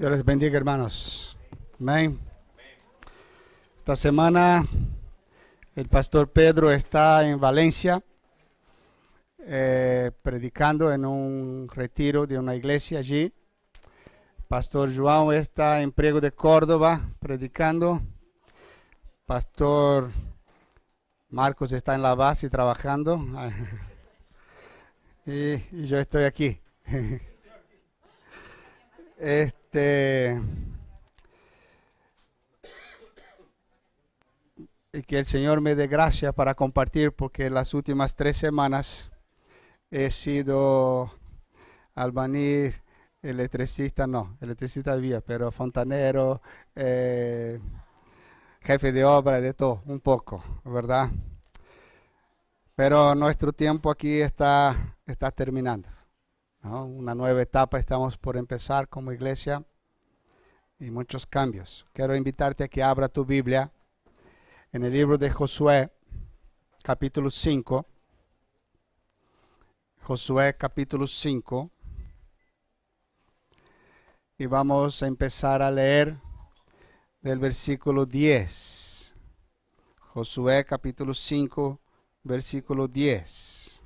Dios les bendiga, hermanos. Amén. Esta semana el pastor Pedro está en Valencia predicando en un retiro de una iglesia allí. Pastor João está en Priego de Córdoba predicando. Pastor Marcos está en la base trabajando. y yo estoy aquí. Y que el Señor me dé gracia para compartir, porque las últimas 3 semanas he sido albañil, electricista había, pero fontanero, jefe de obra, de todo, un poco, ¿verdad? Pero nuestro tiempo aquí está terminando, ¿no? Una nueva etapa estamos por empezar como iglesia y muchos cambios. Quiero invitarte a que abra tu Biblia en el libro de Josué, capítulo 5. Josué, capítulo 5. Y vamos a empezar a leer del versículo 10. Josué, capítulo 5, versículo 10.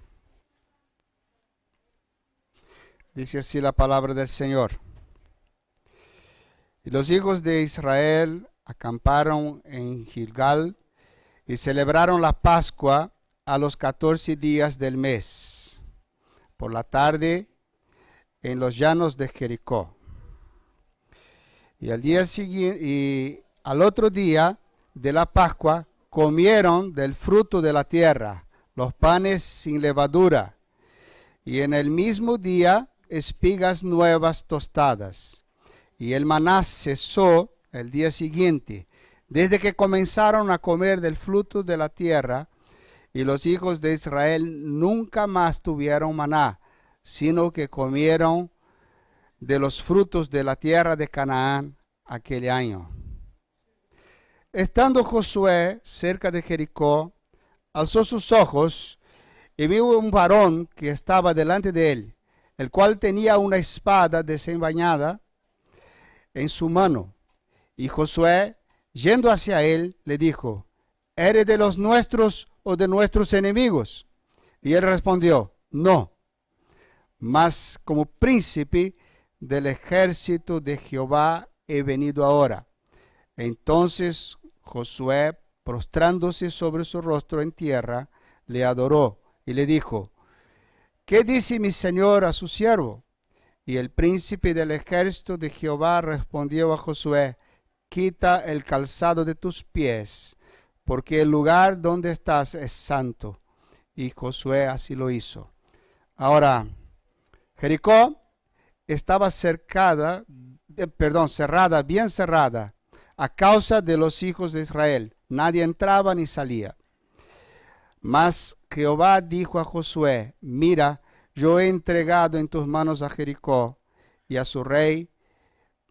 Dice así la palabra del Señor. Y los hijos de Israel acamparon en Gilgal y celebraron la Pascua a los 14 días del mes, por la tarde en los llanos de Jericó. Y al día siguiente, y al otro día de la Pascua, comieron del fruto de la tierra, los panes sin levadura, y en el mismo día espigas nuevas tostadas. Y el maná cesó el día siguiente, desde que comenzaron a comer del fruto de la tierra, y los hijos de Israel nunca más tuvieron maná, sino que comieron de los frutos de la tierra de Canaán aquel año. Estando Josué cerca de Jericó, alzó sus ojos y vio un varón que estaba delante de él, el cual tenía una espada desenvainada en su mano. Y Josué, yendo hacia él, le dijo: ¿eres de los nuestros o de nuestros enemigos? Y él respondió: no, mas como príncipe del ejército de Jehová he venido ahora. Entonces Josué, prostrándose sobre su rostro en tierra, le adoró y le dijo: ¿qué dice mi señor a su siervo? Y el príncipe del ejército de Jehová respondió a Josué: quita el calzado de tus pies, porque el lugar donde estás es santo. Y Josué así lo hizo. Ahora, Jericó estaba cerrada, bien cerrada, a causa de los hijos de Israel. Nadie entraba ni salía. Mas Jehová dijo a Josué: mira, yo he entregado en tus manos a Jericó y a su rey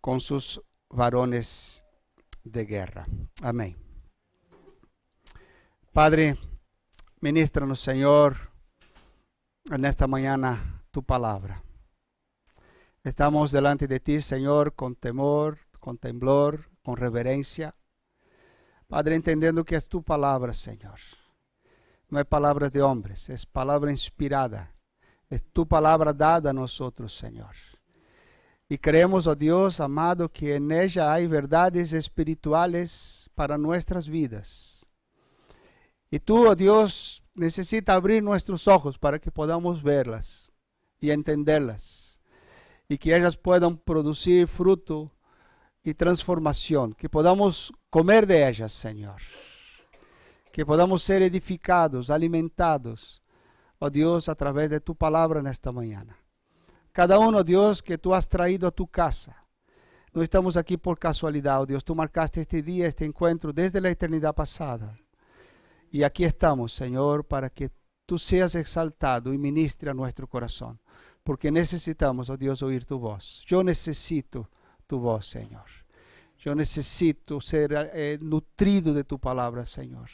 con sus varones de guerra. Amén. Padre, ministranos, Señor, en esta mañana tu palabra. Estamos delante de ti, Señor, con temor, con temblor, con reverencia. Padre, entendiendo que es tu palabra, Señor. No es palabra de hombres, es palabra inspirada. Es tu palabra dada a nosotros, Señor. Y creemos, oh Dios amado, que en ella hay verdades espirituales para nuestras vidas. Y tú, oh Dios, necesitas abrir nuestros ojos para que podamos verlas y entenderlas. Y que ellas puedan producir fruto y transformación. Que podamos comer de ellas, Señor. Que podamos ser edificados, alimentados, oh Dios, a través de tu palabra en esta mañana. Cada uno, Dios, que tú has traído a tu casa. No estamos aquí por casualidad, oh Dios. Tú marcaste este día, este encuentro desde la eternidad pasada. Y aquí estamos, Señor, para que tú seas exaltado y ministre a nuestro corazón. Porque necesitamos, oh Dios, oír tu voz. Yo necesito tu voz, Señor. Yo necesito ser nutrido de tu palabra, Señor.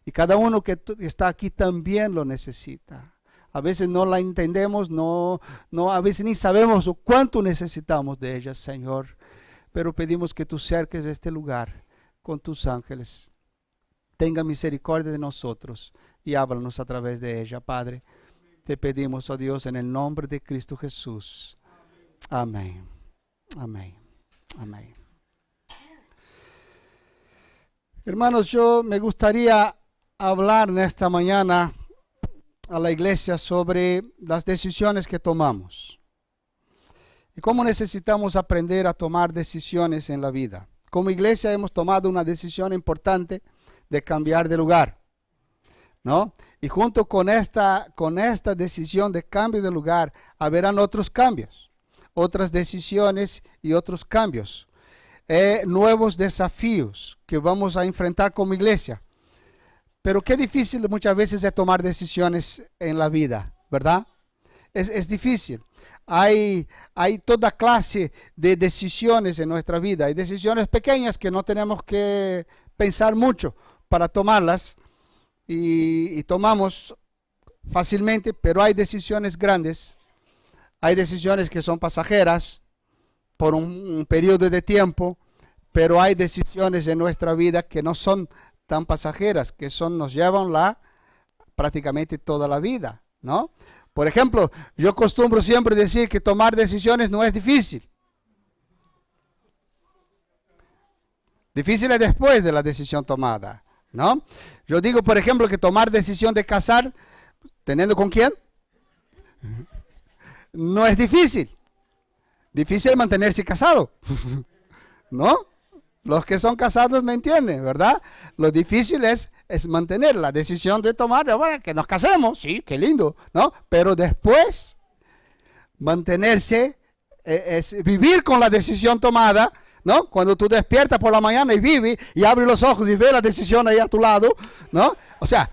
Y cada uno que está aquí también lo necesita. A veces no la entendemos, a veces ni sabemos cuánto necesitamos de ella, Señor. pero pedimos que tú cerques este lugar con tus ángeles. Tenga misericordia de nosotros y háblanos a través de ella, Padre. Te pedimos, oh Dios, en el nombre de Cristo Jesús. Amén. Amén. Amén. Hermanos, yo me gustaría hablar en esta mañana a la iglesia sobre las decisiones que tomamos y cómo necesitamos aprender a tomar decisiones en la vida. Como iglesia hemos tomado una decisión importante de cambiar de lugar, ¿no? Y junto con esta decisión de cambio de lugar, habrán otros cambios, otras decisiones y otros cambios, nuevos desafíos que vamos a enfrentar como iglesia. Pero qué difícil muchas veces es tomar decisiones en la vida, ¿verdad? Es difícil. Hay toda clase de decisiones en nuestra vida. Hay decisiones pequeñas que no tenemos que pensar mucho para tomarlas y tomamos fácilmente, pero hay decisiones grandes. Hay decisiones que son pasajeras por un periodo de tiempo, pero hay decisiones en nuestra vida que no son tan pasajeras, que nos llevan prácticamente toda la vida, ¿no? Por ejemplo, yo acostumbro siempre decir que tomar decisiones no es difícil. Difícil es después de la decisión tomada, ¿no? Yo digo, por ejemplo, que tomar decisión de casar, ¿teniendo con quién? No es difícil. Difícil es mantenerse casado, ¿no? Los que son casados me entienden, ¿verdad? Lo difícil es mantener la decisión de tomar, bueno, que nos casemos, sí, qué lindo, ¿no? Pero después, mantenerse, es vivir con la decisión tomada, ¿no? Cuando tú despiertas por la mañana y vives y abres los ojos y ves la decisión ahí a tu lado, ¿no? O sea,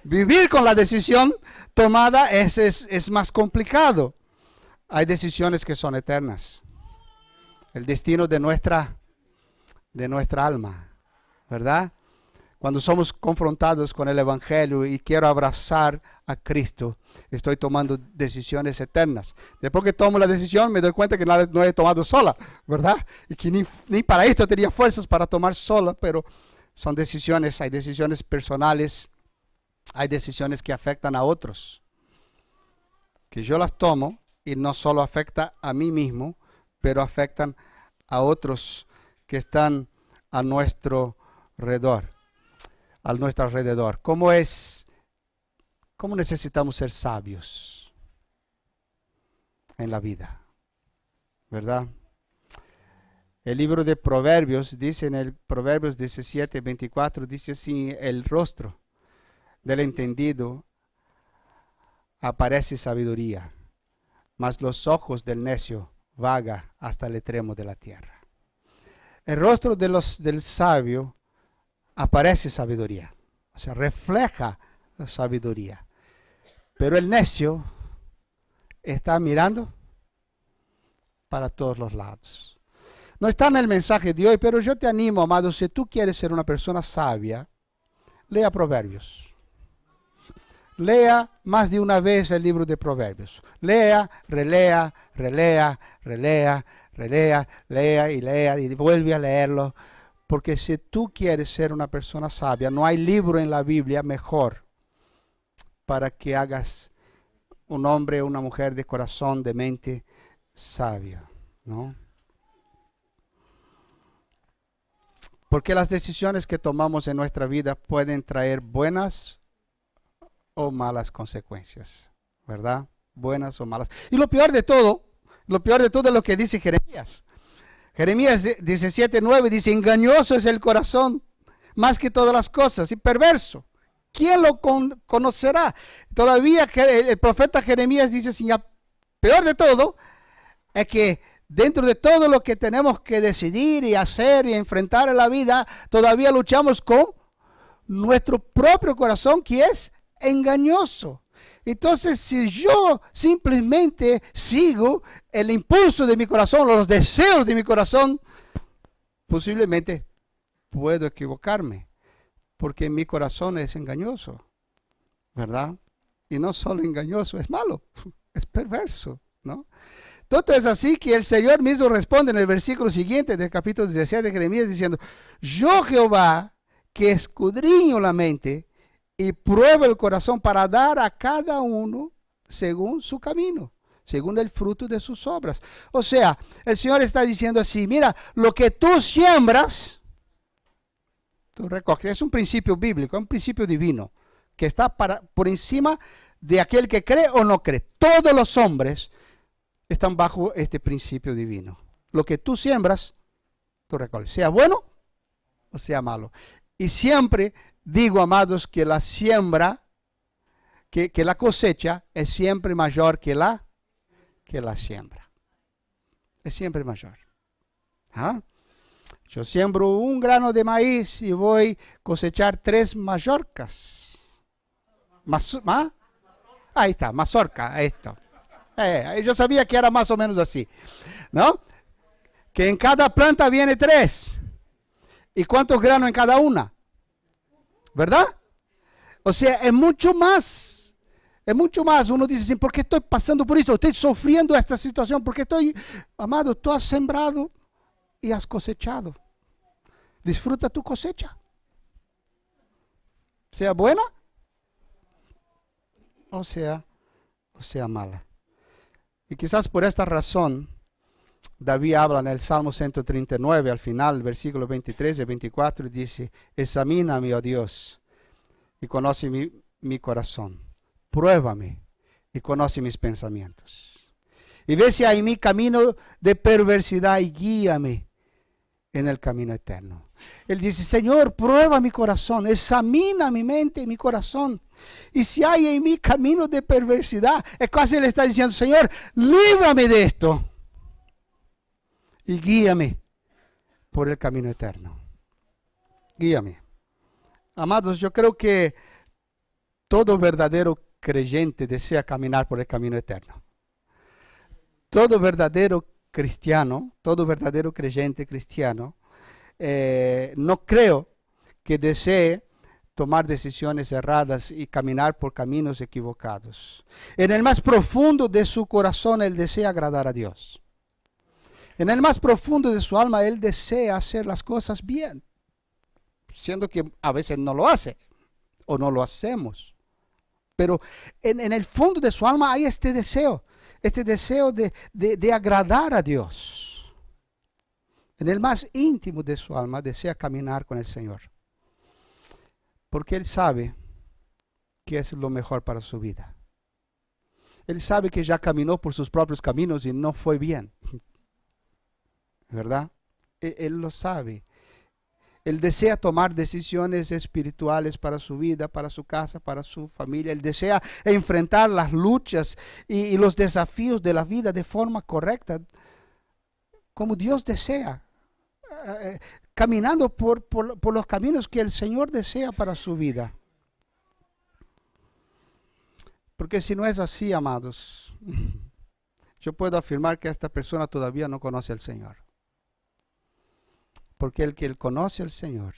vivir con la decisión tomada es más complicado. Hay decisiones que son eternas. El destino de nuestra alma, ¿verdad? Cuando somos confrontados con el Evangelio y quiero abrazar a Cristo, estoy tomando decisiones eternas. Después que tomo la decisión, me doy cuenta que no he tomado sola, ¿verdad? Y que ni para esto tenía fuerzas para tomar sola, pero son decisiones, hay decisiones personales, hay decisiones que afectan a otros, que yo las tomo y no solo afecta a mí mismo, pero afectan a otros que están a nuestro alrededor. ¿Cómo necesitamos ser sabios en la vida? ¿Verdad? El libro de Proverbios dice en el Proverbios 17:24, dice así: el rostro del entendido aparece sabiduría, mas los ojos del necio vaga hasta el extremo de la tierra. El rostro del sabio aparece sabiduría, o sea, refleja la sabiduría. Pero el necio está mirando para todos los lados. No está en el mensaje de hoy, pero yo te animo, amado, si tú quieres ser una persona sabia, lea Proverbios. Lea más de una vez el libro de Proverbios. Lea, relea y vuelve a leerlo. Porque si tú quieres ser una persona sabia, no hay libro en la Biblia mejor para que hagas un hombre o una mujer de corazón, de mente sabia, ¿no? Porque las decisiones que tomamos en nuestra vida pueden traer buenas o malas consecuencias, ¿verdad? Buenas o malas. Y lo peor de todo es lo que dice Jeremías. Jeremías 17:9 dice: engañoso es el corazón más que todas las cosas y perverso. ¿Quién lo conocerá? Todavía el profeta Jeremías dice: sí, peor de todo es que dentro de todo lo que tenemos que decidir y hacer y enfrentar en la vida, todavía luchamos con nuestro propio corazón, que es engañoso. Entonces, si yo simplemente sigo el impulso de mi corazón, los deseos de mi corazón, posiblemente puedo equivocarme, porque mi corazón es engañoso, ¿verdad? Y no solo engañoso, es malo, es perverso, ¿no? Tanto es así que el Señor mismo responde en el versículo siguiente del capítulo 17 de Jeremías diciendo, yo Jehová que escudriño la mente y pruebo el corazón para dar a cada uno según su camino, según el fruto de sus obras. O sea, el Señor está diciendo así, mira, lo que tú siembras, tú recoges. Es un principio bíblico, un principio divino, que está por encima de aquel que cree o no cree. Todos los hombres están bajo este principio divino. Lo que tú siembras, tú recoges, sea bueno o sea malo. Y siempre digo, amados, que la siembra, que la cosecha es siempre mayor que la siembra. Es siempre mayor. ¿Ah? Yo siembro un grano de maíz y voy a cosechar 3 mazorcas. Ahí está, mazorca, esto. Yo sabía que era más o menos así, ¿no? Que en cada planta viene 3. ¿Y cuántos granos en cada una? ¿Verdad? O sea, es mucho más. Es mucho más. Uno dice así, ¿por qué estoy pasando por esto? Estoy sufriendo esta situación. ¿Por qué estoy, amado, tú has sembrado y has cosechado? Disfruta tu cosecha. Sea buena o sea mala. Y quizás por esta razón, David habla en el Salmo 139, al final, versículo 23 y 24, y dice, examíname, oh Dios, y conoce mi corazón. Pruébame y conoce mis pensamientos. Y ve si hay mi camino de perversidad y guíame en el camino eterno. Él dice, Señor, prueba mi corazón, examina mi mente y mi corazón. Y si hay en mi camino de perversidad, es casi le está diciendo, Señor, líbrame de esto. Y guíame por el camino eterno. Guíame. Amados, yo creo que todo verdadero creyente desea caminar por el camino eterno. Todo verdadero cristiano, todo verdadero creyente cristiano, no creo que desee tomar decisiones erradas y caminar por caminos equivocados. En el más profundo de su corazón, él desea agradar a Dios. En el más profundo de su alma, él desea hacer las cosas bien, siendo que a veces no lo hace o no lo hacemos. Pero en el fondo de su alma hay este deseo de agradar a Dios. En el más íntimo de su alma desea caminar con el Señor. Porque él sabe que es lo mejor para su vida. Él sabe que ya caminó por sus propios caminos y no fue bien. ¿Verdad? Él lo sabe. Él desea tomar decisiones espirituales para su vida, para su casa, para su familia. Él desea enfrentar las luchas y los desafíos de la vida de forma correcta, como Dios desea. Caminando por los caminos que el Señor desea para su vida. Porque si no es así, amados, yo puedo afirmar que esta persona todavía no conoce al Señor. Porque el que conoce al Señor,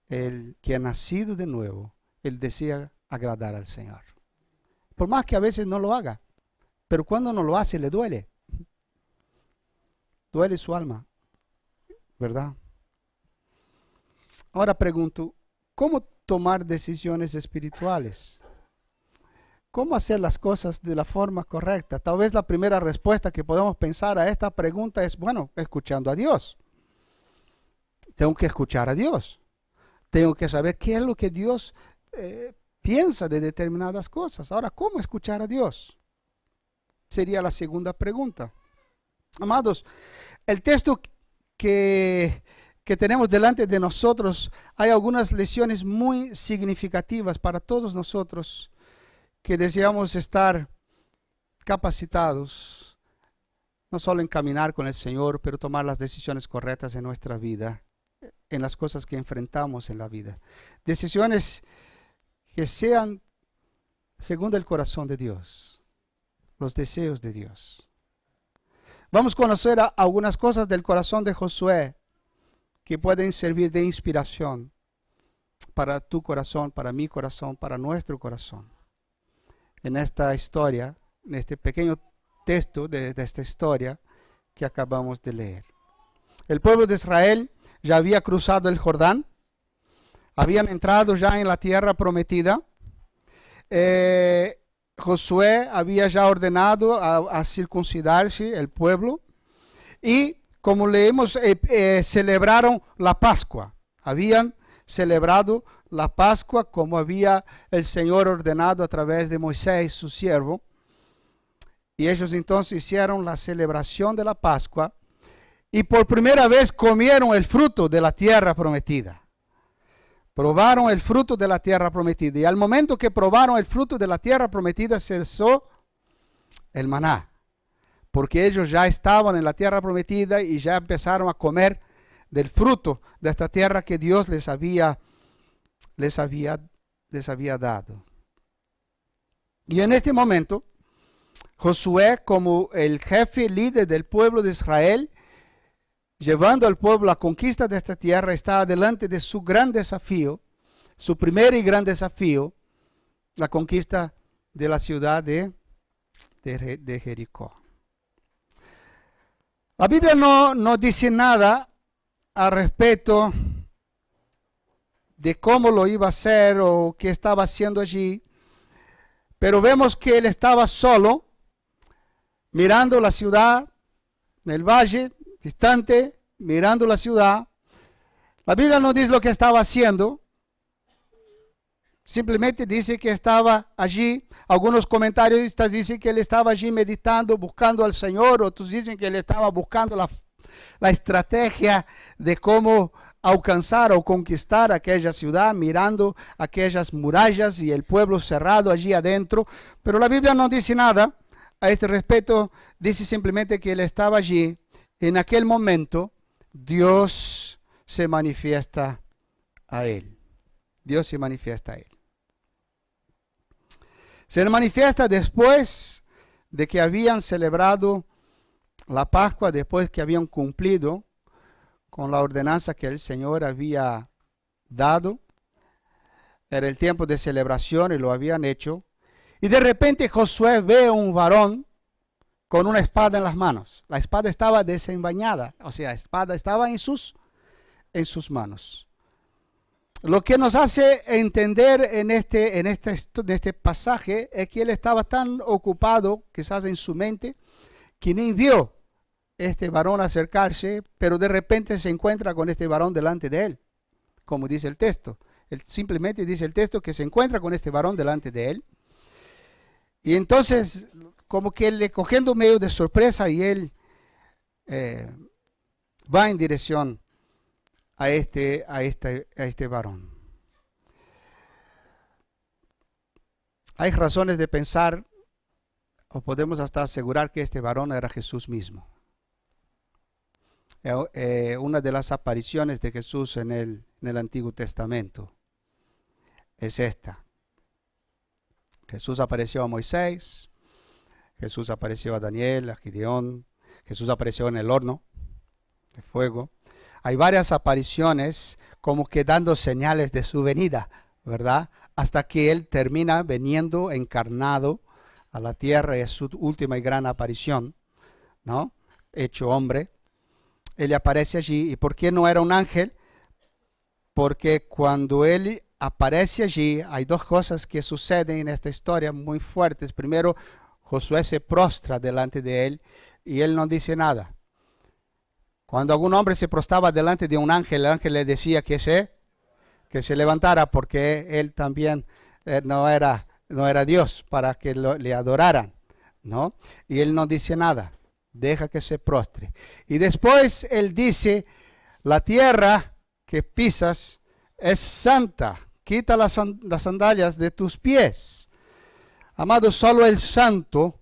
el que ha nacido de nuevo, él desea agradar al Señor. Por más que a veces no lo haga, pero cuando no lo hace le duele. Duele su alma, ¿verdad? Ahora pregunto, ¿cómo tomar decisiones espirituales? ¿Cómo hacer las cosas de la forma correcta? Tal vez la primera respuesta que podemos pensar a esta pregunta es, bueno, escuchando a Dios. Tengo que escuchar a Dios. Tengo que saber qué es lo que Dios piensa de determinadas cosas. Ahora, ¿cómo escuchar a Dios? Sería la segunda pregunta. Amados, el texto que tenemos delante de nosotros, hay algunas lecciones muy significativas para todos nosotros que deseamos estar capacitados, no solo en caminar con el Señor, pero tomar las decisiones correctas en nuestra vida, en las cosas que enfrentamos en la vida. Decisiones que sean según el corazón de Dios, los deseos de Dios. Vamos a conocer algunas cosas del corazón de Josué que pueden servir de inspiración para tu corazón, para mi corazón, para nuestro corazón. En esta historia, en este pequeño texto de esta historia que acabamos de leer. El pueblo de Israel ya había cruzado el Jordán, habían entrado ya en la tierra prometida. Josué había ya ordenado a circuncidarse el pueblo y, como leemos, celebraron la Pascua. Habían celebrado la Pascua como había el Señor ordenado a través de Moisés, su siervo. Y ellos entonces hicieron la celebración de la Pascua y por primera vez comieron el fruto de la tierra prometida. Probaron el fruto de la tierra prometida. Y al momento que probaron el fruto de la tierra prometida, cesó el maná. Porque ellos ya estaban en la tierra prometida y ya empezaron a comer del fruto de esta tierra que Dios les había dado. Y en este momento, Josué, como el jefe líder del pueblo de Israel, llevando al pueblo a la conquista de esta tierra, está delante de su gran desafío, su primer y gran desafío, la conquista de la ciudad de Jericó. La Biblia no dice nada al respecto de cómo lo iba a hacer o qué estaba haciendo allí, pero vemos que él estaba solo, mirando la ciudad, en el valle, distante, mirando la ciudad. La Biblia no dice lo que estaba haciendo, simplemente dice que estaba allí. Algunos comentaristas dicen que él estaba allí meditando, buscando al Señor, otros dicen que él estaba buscando la estrategia de cómo alcanzar o conquistar aquella ciudad, mirando aquellas murallas y el pueblo cerrado allí adentro. Pero la Biblia no dice nada a este respecto, dice simplemente que él estaba allí. En aquel momento, Dios se manifiesta a él. Dios se manifiesta a él. Se manifiesta después de que habían celebrado la Pascua, después que habían cumplido con la ordenanza que el Señor había dado. Era el tiempo de celebración y lo habían hecho. Y de repente Josué ve a un varón con una espada en las manos. La espada estaba desenvainada, o sea, la espada estaba en sus manos. Lo que nos hace entender en este pasaje es que él estaba tan ocupado, quizás en su mente, que ni vio este varón acercarse, pero de repente se encuentra con este varón delante de él, como dice el texto. Él simplemente dice el texto que se encuentra con este varón delante de él. Y entonces, como que le cogiendo medio de sorpresa, y él va en dirección a este varón. Hay razones de pensar, o podemos hasta asegurar, que este varón era Jesús mismo. Una de las apariciones de Jesús en el Antiguo Testamento es esta. Jesús apareció a Moisés, Jesús apareció a Daniel, a Gideón, Jesús apareció en el horno de fuego. Hay varias apariciones como que dando señales de su venida, ¿verdad? Hasta que Él termina viniendo encarnado a la tierra. Es su última y gran aparición, ¿no? Hecho hombre. Él aparece allí. ¿Y por qué no era un ángel? Porque cuando Él aparece allí, hay dos cosas que suceden en esta historia muy fuertes. Primero, Josué se prostra delante de Él y Él no dice nada. Cuando algún hombre se prostraba delante de un ángel, el ángel le decía que se levantara, porque él también no era Dios para que le adoraran, ¿no? Y él no dice nada, deja que se prostre. Y después él dice, la tierra que pisas es santa, quita las sandalias de tus pies. Amado, solo el santo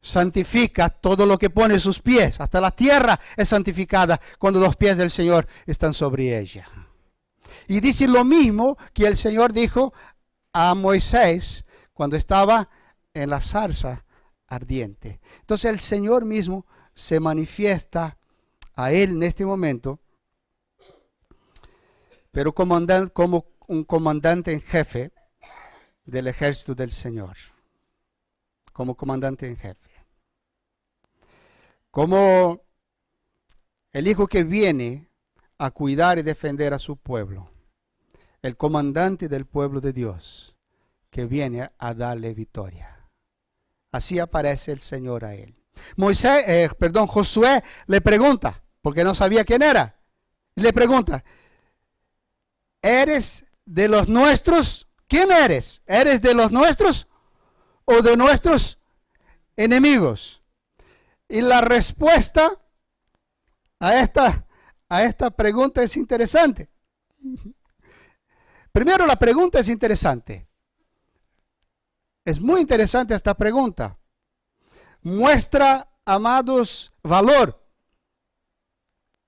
santifica todo lo que pone sus pies. Hasta la tierra es santificada cuando los pies del Señor están sobre ella. Y dice lo mismo que el Señor dijo a Moisés cuando estaba en la zarza ardiente. Entonces el Señor mismo se manifiesta a él en este momento, pero como un comandante en jefe del ejército del Señor. Como comandante en jefe. como el hijo que viene a cuidar y defender a su pueblo, el comandante del pueblo de Dios, que viene a darle victoria. Así aparece el Señor a él. Josué le pregunta, porque no sabía quién era, y le pregunta, ¿eres de los nuestros? ¿Quién eres? ¿Eres de los nuestros o de nuestros enemigos? Y la respuesta a esta pregunta es interesante. Primero, la pregunta es interesante. Es muy interesante esta pregunta. Muestra, amados, valor,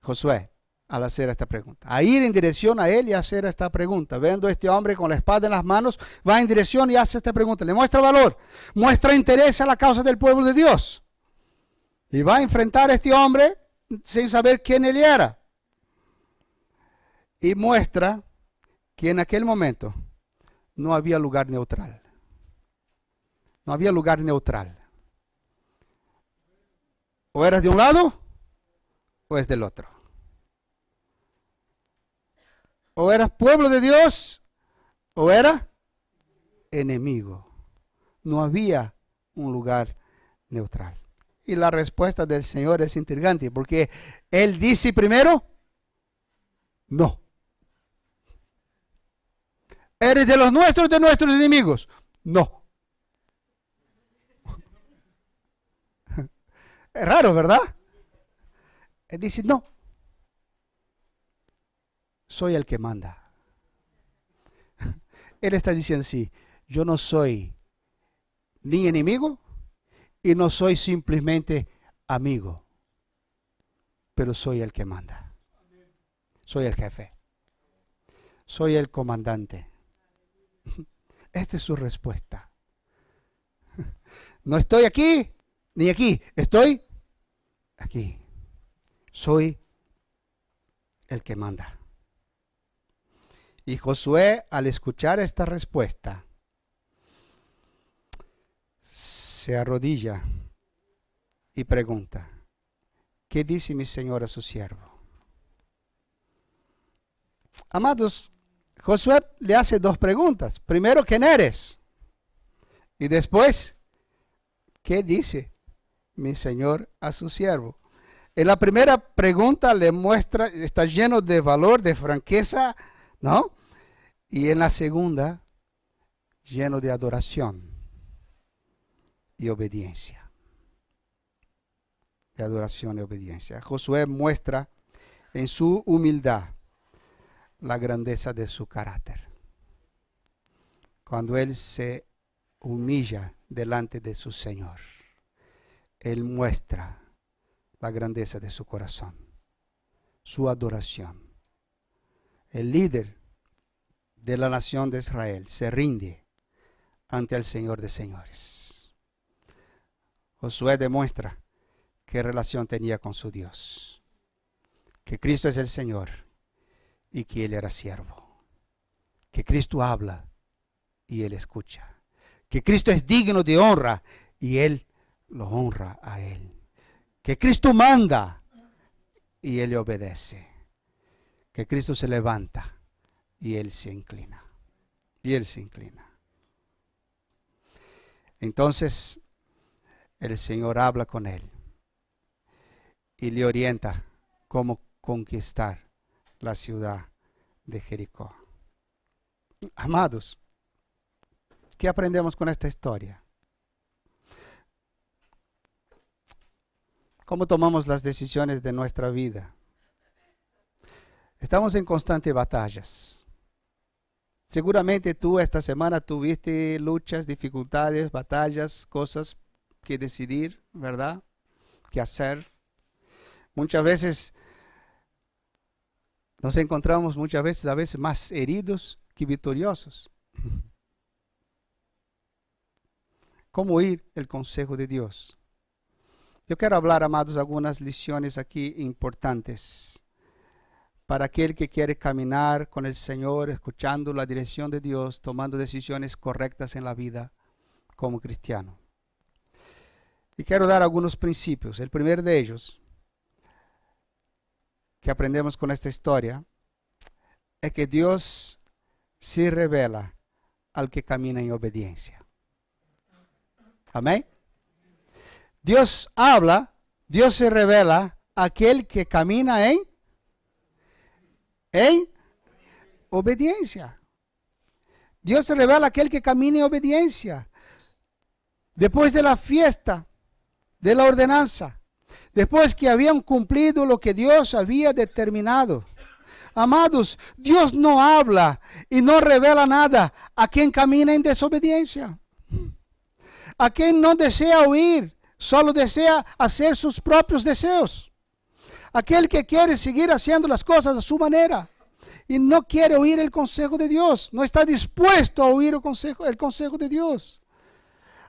Josué, al hacer esta pregunta. A ir en dirección a él y hacer esta pregunta. Viendo a este hombre con la espada en las manos, va en dirección y hace esta pregunta. Le muestra valor, muestra interés a la causa del pueblo de Dios. Y va a enfrentar a este hombre sin saber quién él era. Y muestra que en aquel momento no había lugar neutral. No había lugar neutral. O eras de un lado o es del otro. O eras pueblo de Dios o era enemigo. No había un lugar neutral. Y la respuesta del Señor es intrigante porque Él dice primero, no. ¿Eres de los nuestros, de nuestros enemigos? No. Es raro, ¿verdad? Él dice, no. Soy el que manda. Él está diciendo así, yo no soy ni enemigo y no soy simplemente amigo, pero soy el que manda. Soy el jefe. Soy el comandante. Esta es su respuesta. No estoy aquí ni aquí, estoy aquí. Soy el que manda. Y Josué, al escuchar esta respuesta, se arrodilla y pregunta, ¿qué dice mi Señor a su siervo? Amados, Josué le hace dos preguntas. Primero, ¿quién eres? Y después, ¿qué dice mi Señor a su siervo? En la primera pregunta le muestra, está lleno de valor, de franqueza, ¿no? Y en la segunda, lleno de adoración y obediencia. De adoración y obediencia. Josué muestra en su humildad la grandeza de su carácter. Cuando él se humilla delante de su Señor, él muestra la grandeza de su corazón, su adoración. El líder de la nación de Israel se rinde ante el Señor de señores. Josué demuestra qué relación tenía con su Dios, que Cristo es el Señor y que Él era siervo, que Cristo habla y Él escucha, que Cristo es digno de honra y Él lo honra a Él, que Cristo manda y Él le obedece, que Cristo se levanta y Él se inclina. Y Él se inclina. Entonces, el Señor habla con él y le orienta cómo conquistar la ciudad de Jericó. Amados, ¿qué aprendemos con esta historia? ¿Cómo tomamos las decisiones de nuestra vida? Estamos en constantes batallas. Seguramente tú esta semana tuviste luchas, dificultades, batallas, cosas que decidir, ¿verdad? ¿Qué hacer? Muchas veces nos encontramos a veces más heridos que victoriosos. ¿Cómo oír el consejo de Dios? Yo quiero hablar, amados, algunas lecciones aquí importantes para aquel que quiere caminar con el Señor, escuchando la dirección de Dios, tomando decisiones correctas en la vida como cristiano. Y quiero dar algunos principios. El primero de ellos, que aprendemos con esta historia, es que Dios se revela al que camina en obediencia. Amén. Dios habla, Dios se revela a aquel que camina en obediencia. Dios se revela a aquel que camina en obediencia. Después de la fiesta de la ordenanza, después que habían cumplido lo que Dios había determinado. Amados, Dios no habla y no revela nada a quien camina en desobediencia. A quien no desea oír, solo desea hacer sus propios deseos. Aquel que quiere seguir haciendo las cosas a su manera y no quiere oír el consejo de Dios, no está dispuesto a oír el consejo de Dios.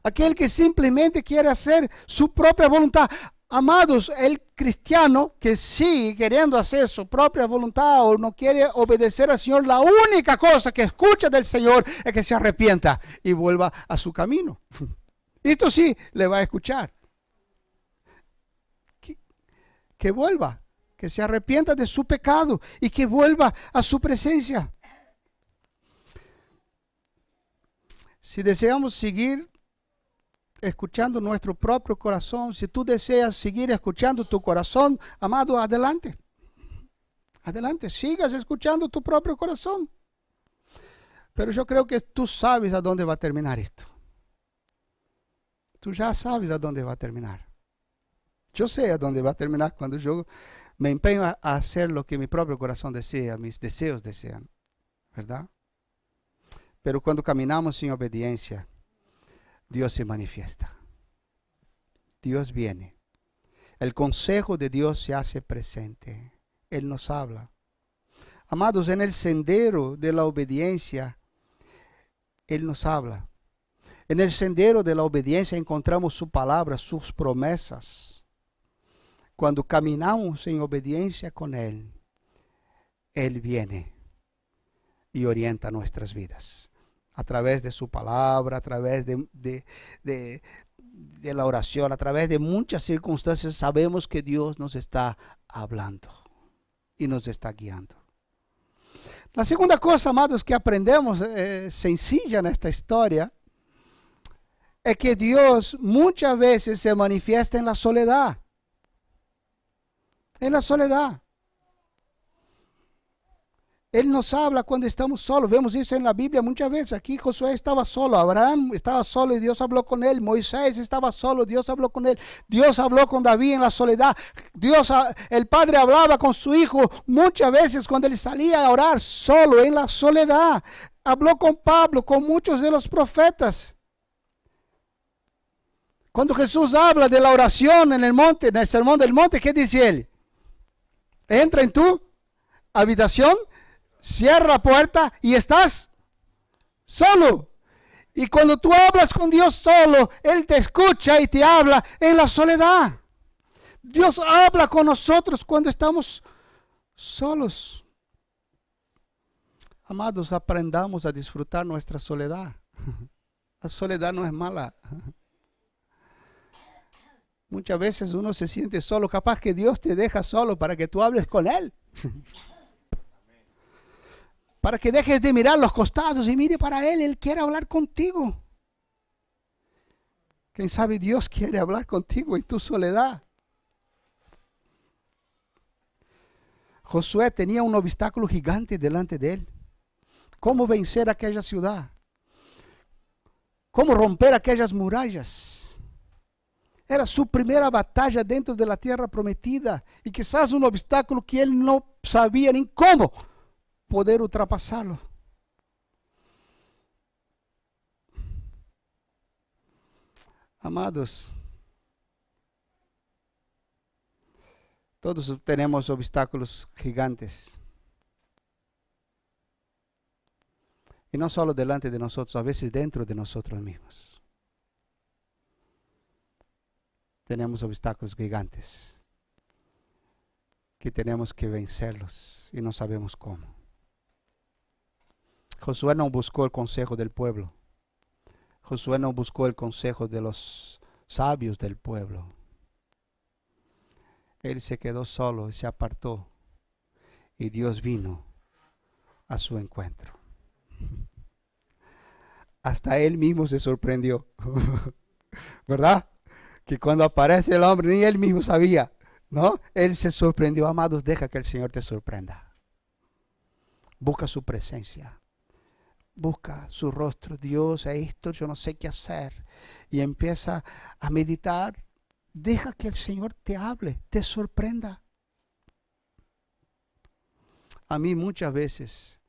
Aquel que simplemente quiere hacer su propia voluntad. Amados, el cristiano que sigue queriendo hacer su propia voluntad o no quiere obedecer al Señor, la única cosa que escucha del Señor es que se arrepienta y vuelva a su camino. Esto sí le va a escuchar. Que vuelva, que se arrepienta de su pecado y que vuelva a su presencia. Si deseamos seguir escuchando nuestro propio corazón, si tú deseas seguir escuchando tu corazón, amado, adelante. Adelante, sigas escuchando tu propio corazón. Pero yo creo que tú sabes a dónde va a terminar esto. Tú ya sabes a dónde va a terminar. Yo sé a dónde va a terminar cuando yo me empeño a hacer lo que mi propio corazón desea, mis deseos desean, ¿verdad? Pero cuando caminamos en obediencia, Dios se manifiesta. Dios viene. El consejo de Dios se hace presente. Él nos habla. Amados, en el sendero de la obediencia, Él nos habla. En el sendero de la obediencia encontramos su palabra, sus promesas. Cuando caminamos en obediencia con Él, Él viene y orienta nuestras vidas. A través de su palabra, a través de la oración, a través de muchas circunstancias, sabemos que Dios nos está hablando y nos está guiando. La segunda cosa, amados, que aprendemos sencilla en esta historia, es que Dios muchas veces se manifiesta en la soledad. En la soledad. Él nos habla cuando estamos solos. Vemos eso en la Biblia muchas veces. Aquí Josué estaba solo, Abraham estaba solo y Dios habló con él. Moisés estaba solo, Dios habló con él. Dios habló con David en la soledad. El padre hablaba con su hijo muchas veces cuando él salía a orar solo en la soledad. Habló con Pablo, con muchos de los profetas. Cuando Jesús habla de la oración en el monte, en el sermón del monte, ¿qué dice él? Entra en tu habitación, cierra la puerta y estás solo. Y cuando tú hablas con Dios solo, Él te escucha y te habla en la soledad. Dios habla con nosotros cuando estamos solos. Amados, aprendamos a disfrutar nuestra soledad. La soledad no es mala. Muchas veces uno se siente solo, capaz que Dios te deja solo para que tú hables con Él. Para que dejes de mirar los costados y mire para Él. Él quiere hablar contigo. ¿Quién sabe? Dios quiere hablar contigo en tu soledad. Josué tenía un obstáculo gigante delante de él. ¿Cómo vencer aquella ciudad? ¿Cómo romper aquellas murallas? Era su primera batalla dentro de la tierra prometida y quizás un obstáculo que él no sabía ni cómo poder ultrapasarlo. Amados, todos tenemos obstáculos gigantes. Y no solo delante de nosotros, a veces dentro de nosotros mismos. Tenemos obstáculos gigantes que tenemos que vencerlos y no sabemos cómo. Josué no buscó el consejo del pueblo. Josué no buscó el consejo de los sabios del pueblo. Él se quedó solo y se apartó, y Dios vino a su encuentro. Hasta él mismo se sorprendió, ¿verdad? Que cuando aparece el hombre, ni él mismo sabía, ¿no? Él se sorprendió. Amados, deja que el Señor te sorprenda. Busca su presencia, busca su rostro. Dios, esto yo no sé qué hacer. Y empieza a meditar. Deja que el Señor te hable, te sorprenda. A mí muchas veces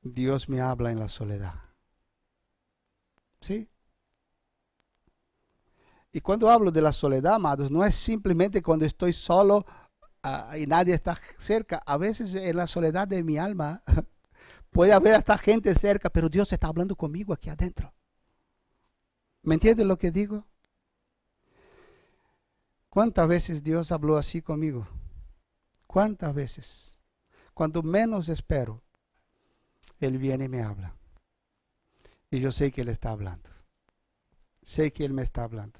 Dios me habla en la soledad. ¿Sí? Y cuando hablo de la soledad, amados, no es simplemente cuando estoy solo y nadie está cerca. A veces en la soledad de mi alma puede haber hasta gente cerca, pero Dios está hablando conmigo aquí adentro. ¿Me entienden lo que digo? ¿Cuántas veces Dios habló así conmigo? ¿Cuántas veces? Cuando menos espero, Él viene y me habla. Y yo sé que Él está hablando. Sé que Él me está hablando.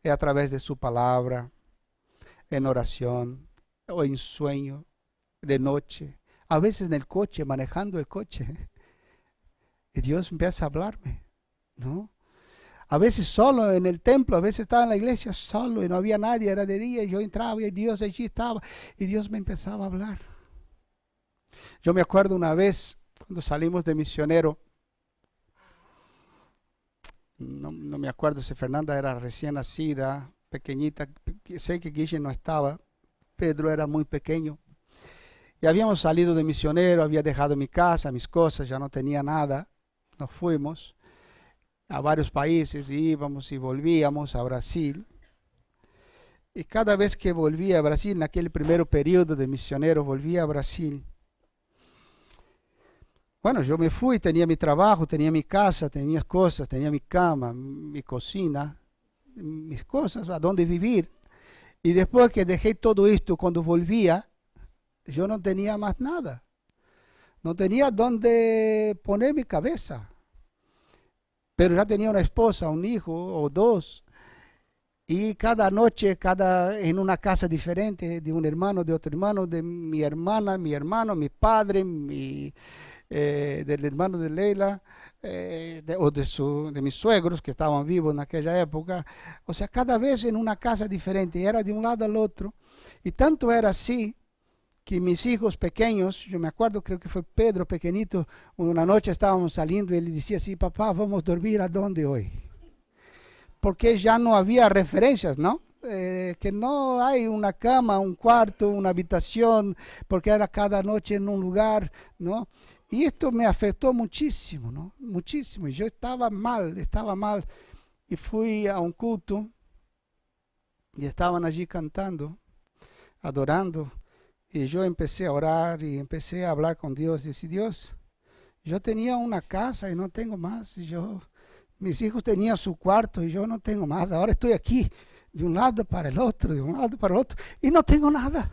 Es a través de su palabra, en oración, o en sueño, de noche. A veces en el coche, manejando el coche. Y Dios empieza a hablarme, ¿no? A veces solo en el templo, a veces estaba en la iglesia solo y no había nadie, era de día y yo entraba y Dios allí estaba y Dios me empezaba a hablar. Yo me acuerdo una vez cuando salimos de misionero, no me acuerdo si Fernanda era recién nacida, pequeñita, sé que Guille no estaba, Pedro era muy pequeño. Y habíamos salido de misionero, había dejado mi casa, mis cosas, ya no tenía nada. Nos fuimos a varios países, íbamos y volvíamos a Brasil. Y cada vez que volvía a Brasil, en aquel primer periodo de misionero, volvía a Brasil. Bueno, yo me fui, tenía mi trabajo, tenía mi casa, tenía mis cosas, tenía mi cama, mi cocina, mis cosas, a dónde vivir. Y después que dejé todo esto, cuando volvía, yo no tenía más nada. No tenía dónde poner mi cabeza. Pero ya tenía una esposa, un hijo o dos. Y cada noche, en una casa diferente, de un hermano, de otro hermano, de mi hermana, mi hermano, mi padre, del hermano de Leila, de mis suegros que estaban vivos en aquella época. O sea, cada vez en una casa diferente, era de un lado al otro. Y tanto era así que mis hijos pequeños, yo me acuerdo, creo que fue Pedro pequeñito, una noche estábamos saliendo y él decía así: papá, vamos a dormir ¿a dónde hoy? Porque ya no había referencias, ¿no? Que no hay una cama, un cuarto, una habitación, porque era cada noche en un lugar, ¿no? Y esto me afectó muchísimo, ¿no? Muchísimo. Y yo estaba mal. Y fui a un culto y estaban allí cantando, adorando. Y yo empecé a orar y empecé a hablar con Dios. Y decía: Dios, yo tenía una casa y no tengo más. Mis hijos tenían su cuarto y yo no tengo más. Ahora estoy aquí, de un lado para el otro, de un lado para el otro, y no tengo nada.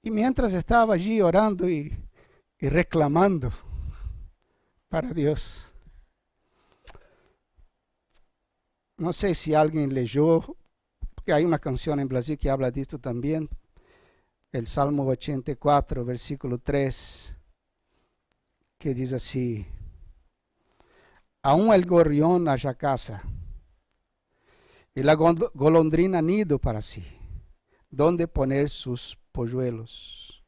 Y mientras estaba allí orando y reclamando para Dios, no sé si alguien leyó, porque hay una canción en Brasil que habla de esto también, el Salmo 84, versículo 3, que dice así: aún el gorrión halla casa y la golondrina nido para sí, donde poner sus polluelos.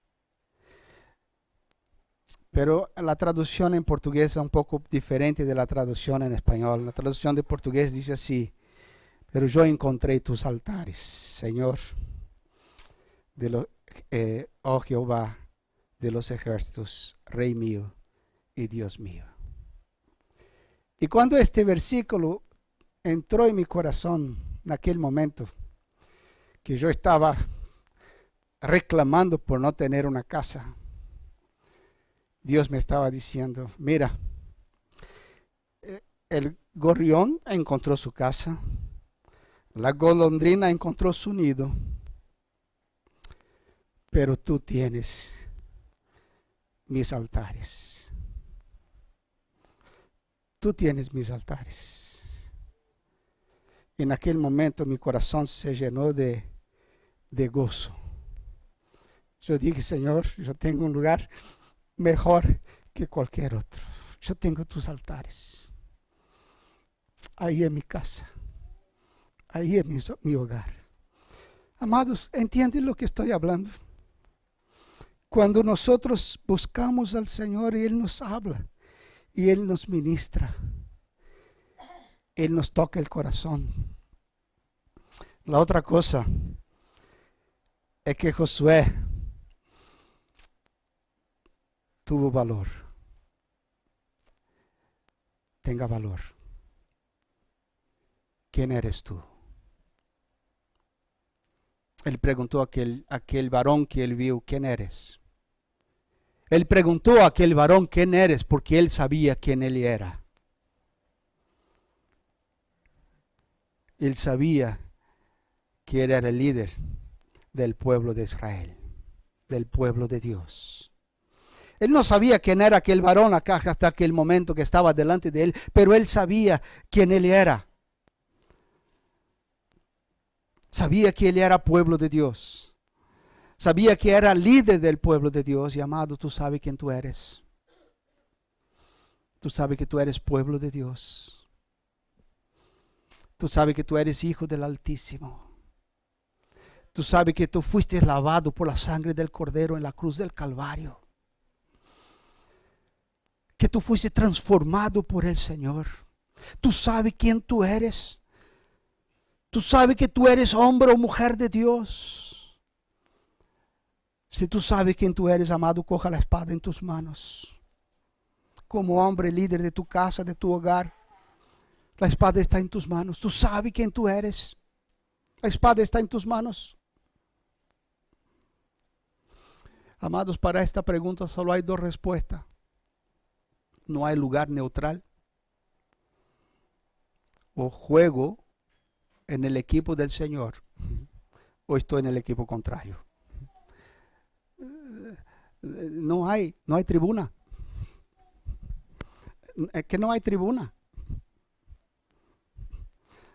Pero la traducción en portugués es un poco diferente de la traducción en español. La traducción de portugués dice así: pero yo encontré tus altares, Señor, oh Jehová de los ejércitos, Rey mío y Dios mío. Y cuando este versículo entró en mi corazón, en aquel momento que yo estaba reclamando por no tener una casa, Dios me estaba diciendo: mira, el gorrión encontró su casa, la golondrina encontró su nido, pero tú tienes mis altares. tú tienes mis altares. En aquel momento mi corazón se llenó de gozo. Yo dije, Señor, yo tengo un lugar mejor que cualquier otro. Yo tengo tus altares. Ahí en mi casa. Ahí en mi hogar. Amados, ¿entienden lo que estoy hablando? Cuando nosotros buscamos al Señor y Él nos habla y Él nos ministra, Él nos toca el corazón. La otra cosa es que Josué tuvo valor. Tenga valor. ¿Quién eres tú? Él preguntó a aquel varón que él vio, ¿quién eres? Él preguntó a aquel varón, ¿quién eres? Porque él sabía quién él era. Él sabía que él era el líder del pueblo de Israel, del pueblo de Dios. Él no sabía quién era aquel varón acá hasta aquel momento que estaba delante de él, pero él sabía quién él era. Sabía que él era pueblo de Dios. Sabía que era líder del pueblo de Dios. Y amado, tú sabes quién tú eres. Tú sabes que tú eres pueblo de Dios. Tú sabes que tú eres hijo del Altísimo. Tú sabes que tú fuiste lavado por la sangre del Cordero en la cruz del Calvario. Que tú fuiste transformado por el Señor. Tú sabes quién tú eres. Tú sabes que tú eres hombre o mujer de Dios. Si tú sabes quién tú eres, amado, coja la espada en tus manos. Como hombre líder de tu casa, de tu hogar, la espada está en tus manos. Tú sabes quién tú eres. La espada está en tus manos. Amados, para esta pregunta solo hay dos respuestas. No hay lugar neutral. O juego en el equipo del Señor, o estoy en el equipo contrario. No hay tribuna. Es que no hay tribuna.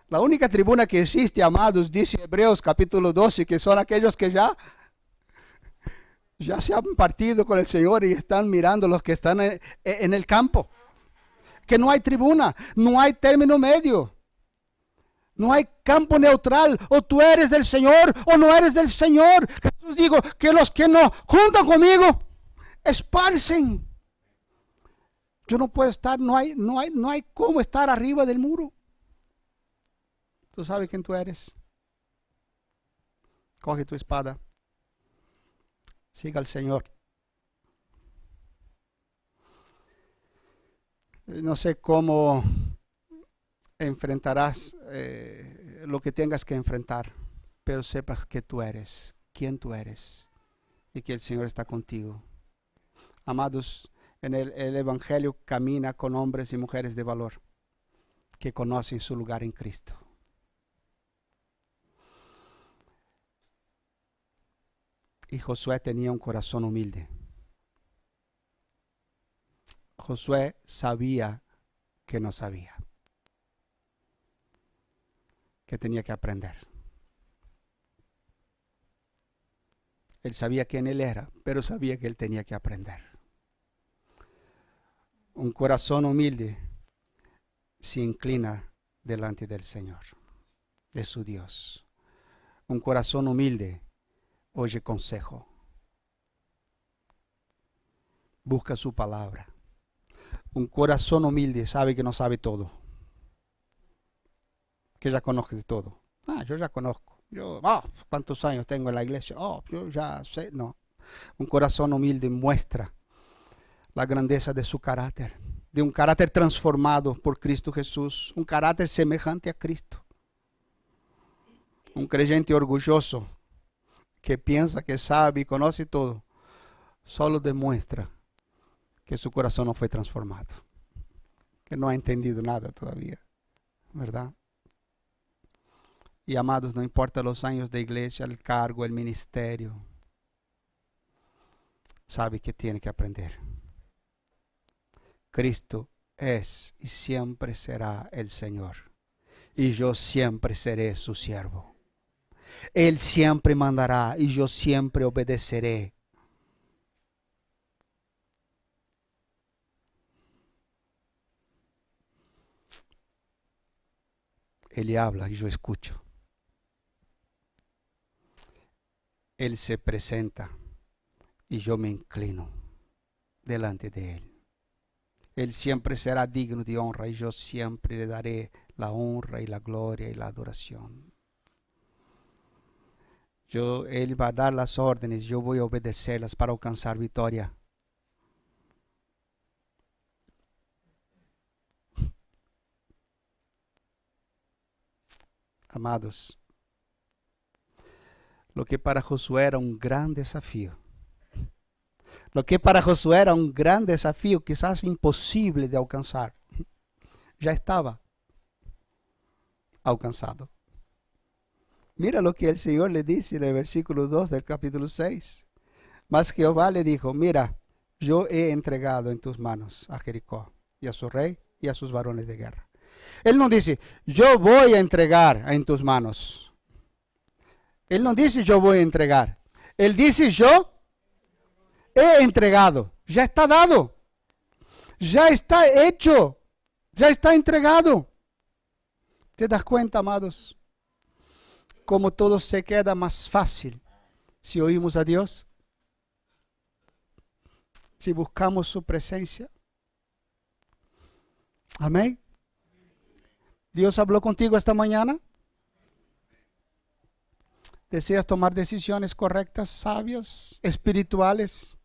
La única tribuna que existe, amados, dice Hebreos capítulo 12, que son aquellos que ya se han partido con el Señor y están mirando los que están en el campo. Que no hay tribuna, no hay término medio. No hay campo neutral, o tú eres del Señor o no eres del Señor. Jesús dijo que los que no juntan conmigo, esparcen. Yo no puedo estar, no hay cómo estar arriba del muro. Tú sabes quién tú eres. Coge tu espada. Siga al Señor. No sé cómo enfrentarás lo que tengas que enfrentar, pero sepas que tú eres, quién tú eres y que el Señor está contigo. Amados, el Evangelio camina con hombres y mujeres de valor que conocen su lugar en Cristo. Y Josué tenía un corazón humilde. Josué sabía que no sabía, que tenía que aprender. Él sabía quién él era, pero sabía que él tenía que aprender. Un corazón humilde se inclina delante del Señor, de su Dios. Un corazón humilde oye consejo, busca su palabra. Un corazón humilde sabe que no sabe todo, que ya conoce todo. Yo ya conozco. ¿Cuántos años tengo en la iglesia? Yo ya sé. No. Un corazón humilde muestra la grandeza de su carácter, de un carácter transformado por Cristo Jesús, un carácter semejante a Cristo. Un creyente orgulloso que piensa que sabe y conoce todo, solo demuestra que su corazón no fue transformado, que no ha entendido nada todavía, ¿verdad? Y amados, no importa los años de iglesia, el cargo, el ministerio, sabe que tiene que aprender. Cristo es y siempre será el Señor. Y yo siempre seré su siervo. Él siempre mandará y yo siempre obedeceré. Él habla y yo escucho. Él se presenta y yo me inclino delante de Él. Él siempre será digno de honra y yo siempre le daré la honra y la gloria y la adoración. Él va a dar las órdenes, yo voy a obedecerlas para alcanzar victoria. Amados, lo que para Josué era un gran desafío, quizás imposible de alcanzar, ya estaba alcanzado. Mira lo que el Señor le dice en el versículo 2 del capítulo 6. Mas Jehová le dijo, mira, yo he entregado en tus manos a Jericó y a su rey y a sus varones de guerra. Él no dice, yo voy a entregar en tus manos. Él no dice, yo voy a entregar. Él dice, yo he entregado. Ya está dado. Ya está hecho. Ya está entregado. ¿Te das cuenta, amados? Cómo todo se queda más fácil si oímos a Dios. Si buscamos su presencia. Amén. Dios habló contigo esta mañana. ¿Deseas tomar decisiones correctas, sabias, espirituales?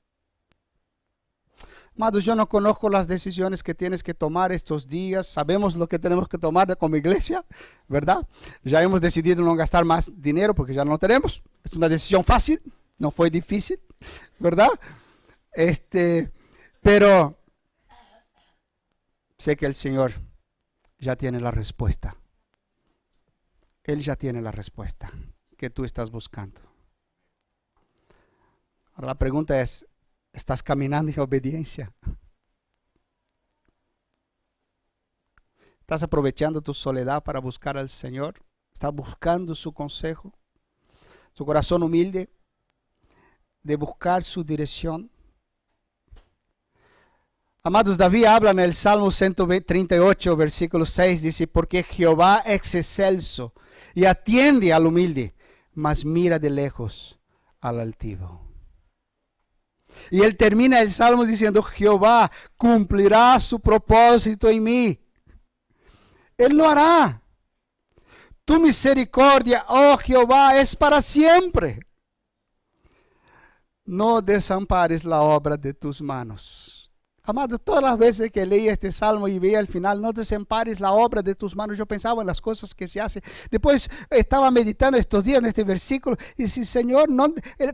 Amados, yo no conozco las decisiones que tienes que tomar estos días. Sabemos lo que tenemos que tomar como iglesia, ¿verdad? Ya hemos decidido no gastar más dinero porque ya no lo tenemos. Es una decisión fácil, no fue difícil, ¿verdad? Pero sé que el Señor ya tiene la respuesta. Él ya tiene la respuesta que tú estás buscando. Ahora la pregunta es, ¿estás caminando en obediencia? ¿Estás aprovechando tu soledad para buscar al Señor? ¿Estás buscando su consejo? ¿Su corazón humilde de buscar su dirección? Amados, David habla en el Salmo 138, versículo 6, dice, porque Jehová es excelso y atiende al humilde, mas mira de lejos al altivo. Y él termina el Salmo diciendo, Jehová cumplirá su propósito en mí. Él lo hará. Tu misericordia, oh Jehová, es para siempre. No desampares la obra de tus manos. Amado, todas las veces que leía este salmo y veía al final, no desampares la obra de tus manos, yo pensaba en las cosas que se hacen. Después estaba meditando estos días en este versículo y dice, Señor,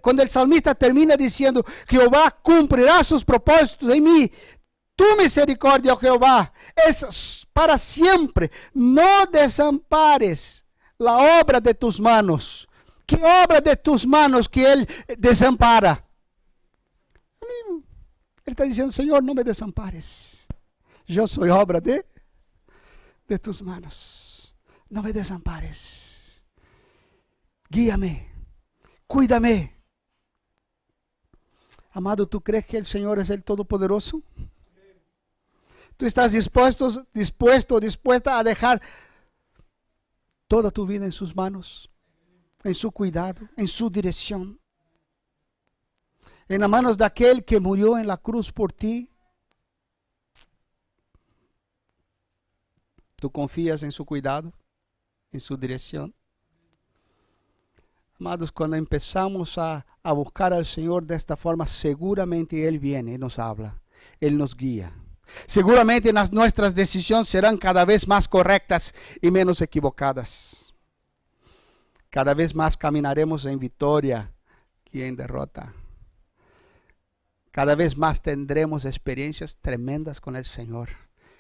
cuando el salmista termina diciendo, Jehová cumplirá sus propósitos en mí, tu misericordia, oh Jehová, es para siempre. No desampares la obra de tus manos. ¿Qué obra de tus manos que Él desampara? Él está diciendo, Señor, no me desampares. Yo soy obra de tus manos. No me desampares. Guíame. Cuídame. Amado, ¿tú crees que el Señor es el Todopoderoso? ¿Tú estás dispuesta a dejar toda tu vida en sus manos? En su cuidado, en su dirección. En las manos de aquel que murió en la cruz por ti. ¿Tú confías en su cuidado, en su dirección? Amados, cuando empezamos a buscar al Señor de esta forma, seguramente Él viene y nos habla. Él nos guía. Seguramente nuestras decisiones serán cada vez más correctas y menos equivocadas. Cada vez más caminaremos en victoria que en derrota. Cada vez más tendremos experiencias tremendas con el Señor,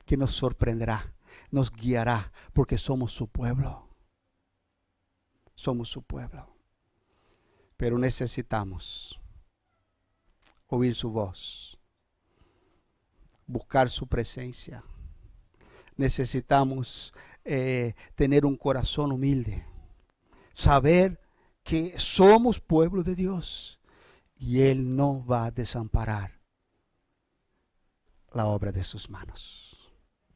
que nos sorprenderá, nos guiará, porque somos su pueblo. Somos su pueblo. Pero necesitamos oír su voz, buscar su presencia, necesitamos tener un corazón humilde, saber que somos pueblo de Dios y Él no va a desamparar la obra de sus manos.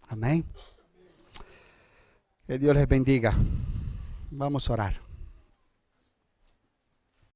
Amén. Que Dios les bendiga. Vamos a orar.